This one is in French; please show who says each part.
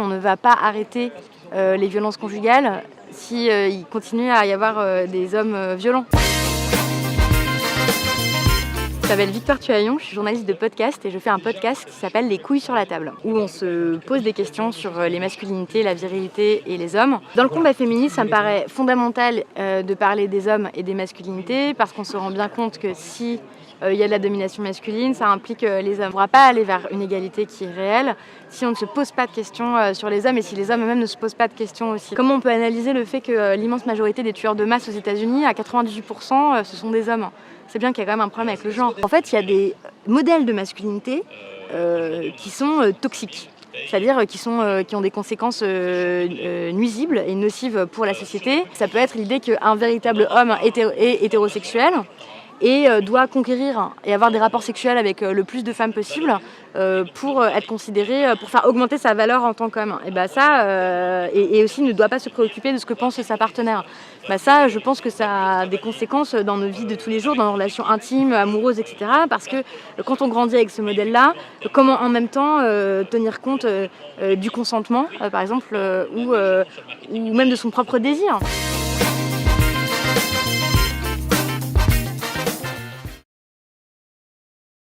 Speaker 1: On ne va pas arrêter les violences conjugales si il continue à y avoir des hommes violents. Je m'appelle Victoire Tuaillon, je suis journaliste de podcast et je fais un podcast qui s'appelle Les couilles sur la table, où on se pose des questions sur les masculinités, la virilité et les hommes. Dans le combat féministe, ça me paraît fondamental de parler des hommes et des masculinités, parce qu'on se rend bien compte que si il y a de la domination masculine, ça implique que les hommes ne pourront pas aller vers une égalité qui est réelle si on ne se pose pas de questions sur les hommes et si les hommes eux-mêmes ne se posent pas de questions aussi. Comment on peut analyser le fait que l'immense majorité des tueurs de masse aux États-Unis, à 98%, ce sont des hommes? C'est bien qu'il y a quand même un problème avec le genre. En fait, il y a des modèles de masculinité qui sont toxiques. C'est-à-dire qui ont des conséquences nuisibles et nocives pour la société. Ça peut être l'idée qu'un véritable homme est hétérosexuel et doit conquérir et avoir des rapports sexuels avec le plus de femmes possible pour être considéré, pour faire augmenter sa valeur en tant qu'homme. Et bah ça, et aussi ne doit pas se préoccuper de ce que pense sa partenaire. Bah ça, je pense que ça a des conséquences dans nos vies de tous les jours, dans nos relations intimes, amoureuses, etc. Parce que quand on grandit avec ce modèle-là, comment en même temps tenir compte du consentement, par exemple, ou même de son propre désir.